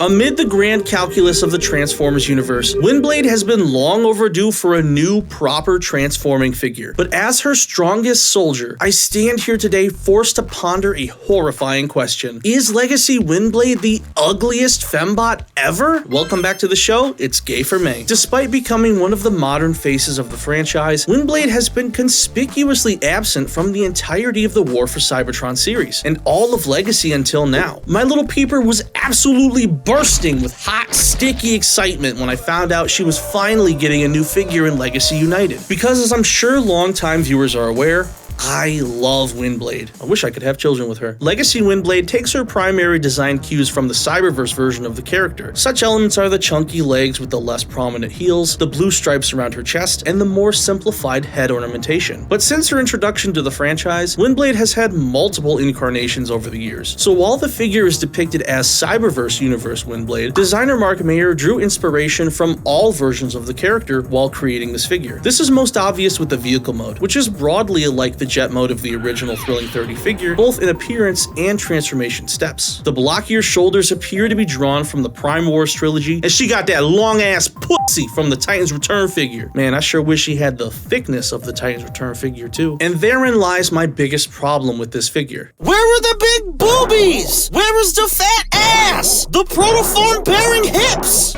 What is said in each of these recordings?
Amid the grand calculus of the Transformers universe, Windblade has been long overdue for a new, proper transforming figure. But as her strongest soldier, I stand here today forced to ponder a horrifying question. Is Legacy Windblade the ugliest fembot ever? Welcome back to the show, it's Gay for May. Despite becoming one of the modern faces of the franchise, Windblade has been conspicuously absent from the entirety of the War for Cybertron series, and all of Legacy until now. My little peeper was absolutely bursting with hot, sticky excitement when I found out she was finally getting a new figure in Legacy United. Because as I'm sure longtime viewers are aware, I love Windblade. I wish I could have children with her. Legacy Windblade takes her primary design cues from the Cyberverse version of the character. Such elements are the chunky legs with the less prominent heels, the blue stripes around her chest, and the more simplified head ornamentation. But since her introduction to the franchise, Windblade has had multiple incarnations over the years. So while the figure is depicted as Cyberverse universe Windblade, designer Mark Mayer drew inspiration from all versions of the character while creating this figure. This is most obvious with the vehicle mode, which is broadly like the jet mode of the original Thrilling 30 figure, both in appearance and transformation steps. The blockier shoulders appear to be drawn from the Prime Wars trilogy, and she got that long ass pussy from the Titans Return figure. Man, I sure wish she had the thickness of the Titans Return figure too. And therein lies my biggest problem with this figure. Where were the big boobies? Where was the fat ass? The protoform bearing hips?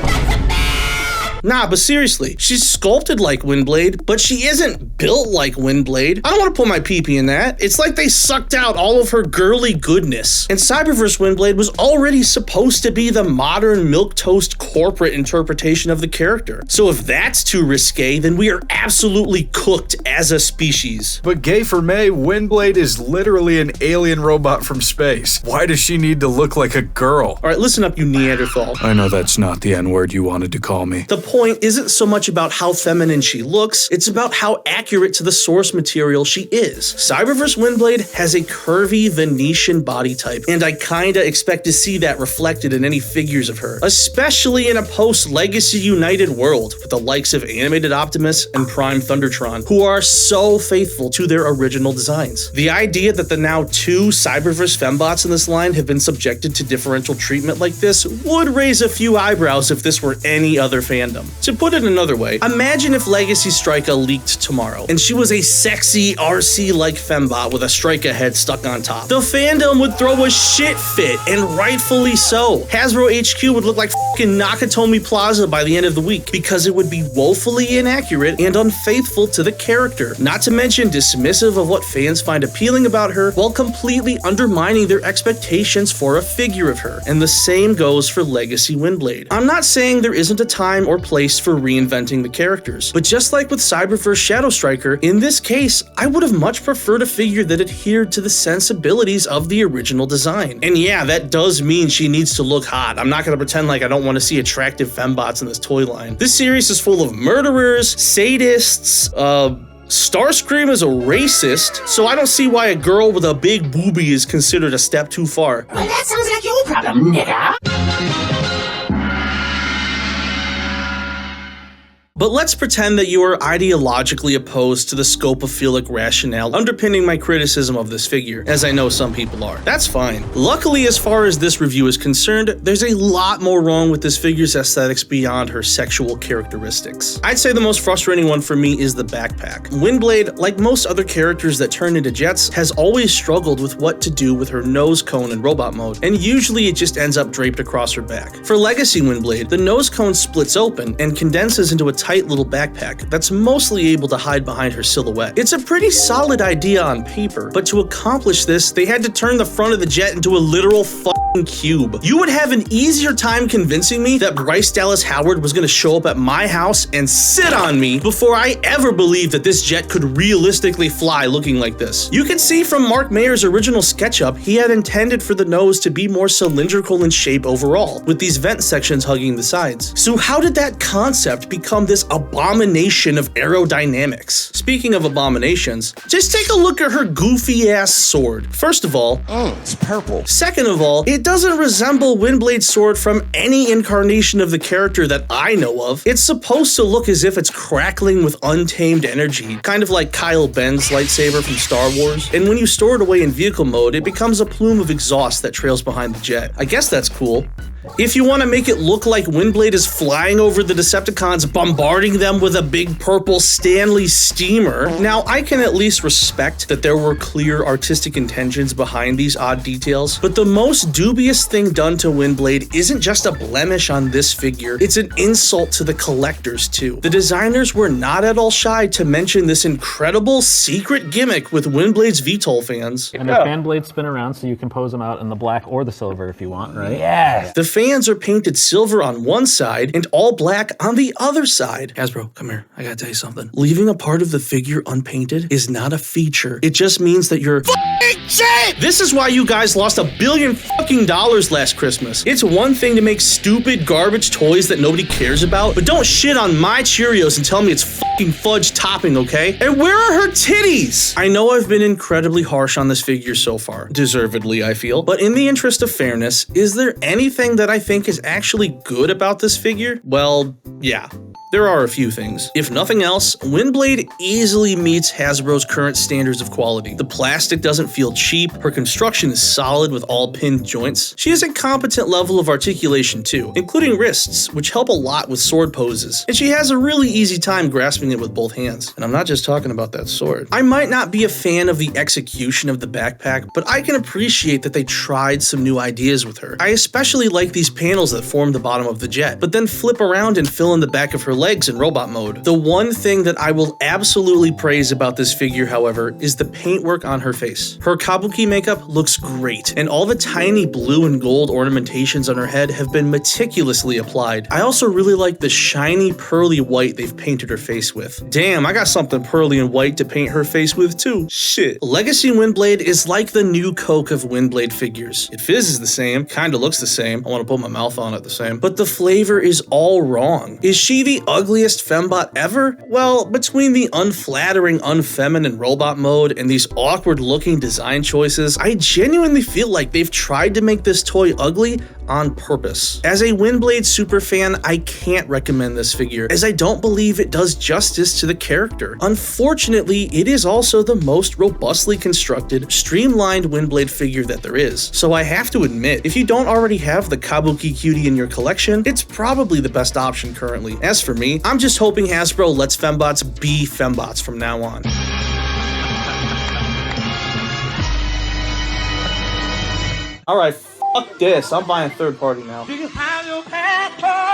Nah, but seriously, she's sculpted like Windblade, but she isn't built like Windblade. I don't want to put my pee-pee in that. It's like they sucked out all of her girly goodness. And Cyberverse Windblade was already supposed to be the modern milquetoast corporate interpretation of the character. So if that's too risque, then we are absolutely cooked as a species. But Gay for May, Windblade is literally an alien robot from space. Why does she need to look like a girl? Alright, listen up, you Neanderthal. I know that's not the N-word you wanted to call me. The point isn't so much about how feminine she looks, it's about how accurate to the source material she is. Cyberverse Windblade has a curvy Venetian body type, and I kinda expect to see that reflected in any figures of her, especially in a post-Legacy United world with the likes of Animated Optimus and Prime Thundertron, who are so faithful to their original designs. The idea that the now two Cyberverse fembots in this line have been subjected to differential treatment like this would raise a few eyebrows if this were any other fandom. To put it another way, imagine if Legacy Strika leaked tomorrow, and she was a sexy RC-like fembot with a Strika head stuck on top. The fandom would throw a shit fit, and rightfully so. Hasbro HQ would look like fucking Nakatomi Plaza by the end of the week, because it would be woefully inaccurate and unfaithful to the character, not to mention dismissive of what fans find appealing about her, while completely undermining their expectations for a figure of her. And the same goes for Legacy Windblade. I'm not saying there isn't a time or place for reinventing the characters, but just like with Cyberverse Shadow Striker, in this case, I would have much preferred a figure that adhered to the sensibilities of the original design. And yeah, that does mean she needs to look hot. I'm not gonna pretend like I don't want to see attractive fembots in this toy line. This series is full of murderers, sadists, Starscream is a racist, so I don't see why a girl with a big boobie is considered a step too far. Well, that sounds like your problem, nigga. But let's pretend that you are ideologically opposed to the scopophilic rationale underpinning my criticism of this figure, as I know some people are. That's fine. Luckily, as far as this review is concerned, there's a lot more wrong with this figure's aesthetics beyond her sexual characteristics. I'd say the most frustrating one for me is the backpack. Windblade, like most other characters that turn into jets, has always struggled with what to do with her nose cone in robot mode, and usually it just ends up draped across her back. For Legacy Windblade, the nose cone splits open and condenses into a tight little backpack that's mostly able to hide behind her silhouette. It's a pretty solid idea on paper, but to accomplish this, they had to turn the front of the jet into a literal fucking cube. You would have an easier time convincing me that Bryce Dallas Howard was gonna show up at my house and sit on me before I ever believed that this jet could realistically fly looking like this. You can see from Mark Mayer's original SketchUp, he had intended for the nose to be more cylindrical in shape overall, with these vent sections hugging the sides. So how did that concept become this abomination of aerodynamics? Speaking of abominations, just take a look at her goofy ass sword. First of all, it's purple. Second of all, it doesn't resemble Windblade's sword from any incarnation of the character that I know of. It's supposed to look as if it's crackling with untamed energy, kind of like Kyle Ben's lightsaber from Star Wars. And when you store it away in vehicle mode, it becomes a plume of exhaust that trails behind the jet. I guess that's cool. If you want to make it look like Windblade is flying over the Decepticons, bombarding them with a big purple Stanley steamer, now I can at least respect that there were clear artistic intentions behind these odd details, but the most dubious thing done to Windblade isn't just a blemish on this figure, it's an insult to the collectors too. The designers were not at all shy to mention this incredible secret gimmick with Windblade's VTOL fans. And the fan blades spin around so you can pose them out in the black or the silver if you want, right? Yeah. The fans are painted silver on one side and all black on the other side. Hasbro, come here. I gotta tell you something. Leaving a part of the figure unpainted is not a feature. It just means that you're Shit! This is why you guys lost $1 billion last Christmas. It's one thing to make stupid garbage toys that nobody cares about, but don't shit on my Cheerios and tell me it's fucking fudge topping, okay? And where are her titties? I know I've been incredibly harsh on this figure so far, deservedly I feel, but in the interest of fairness, is there anything that I think is actually good about this figure? Well, yeah. There are a few things. If nothing else, Windblade easily meets Hasbro's current standards of quality. The plastic doesn't feel cheap, her construction is solid with all pinned joints. She has a competent level of articulation too, including wrists, which help a lot with sword poses. And she has a really easy time grasping it with both hands. And I'm not just talking about that sword. I might not be a fan of the execution of the backpack, but I can appreciate that they tried some new ideas with her. I especially like these panels that form the bottom of the jet, but then flip around and fill in the back of her legs in robot mode. The one thing that I will absolutely praise about this figure, however, is the paintwork on her face. Her kabuki makeup looks great, and all the tiny blue and gold ornamentations on her head have been meticulously applied. I also really like the shiny pearly white they've painted her face with. Damn, I got something pearly and white to paint her face with too. Shit. Legacy Windblade is like the new Coke of Windblade figures. It fizzes the same, kinda looks the same. I want to put my mouth on it the same. But the flavor is all wrong. Is she the ugliest fembot ever? Well, between the unflattering, unfeminine robot mode and these awkward looking design choices, I genuinely feel like they've tried to make this toy ugly on purpose. As a Windblade superfan, I can't recommend this figure, as I don't believe it does justice to the character. Unfortunately, it is also the most robustly constructed, streamlined Windblade figure that there is. So I have to admit, if you don't already have the Kabuki Cutie in your collection, it's probably the best option currently. As for me, I'm just hoping Hasbro lets fembots be fembots from now on. Alright, fuck this. I'm buying third party now. You can have your passport.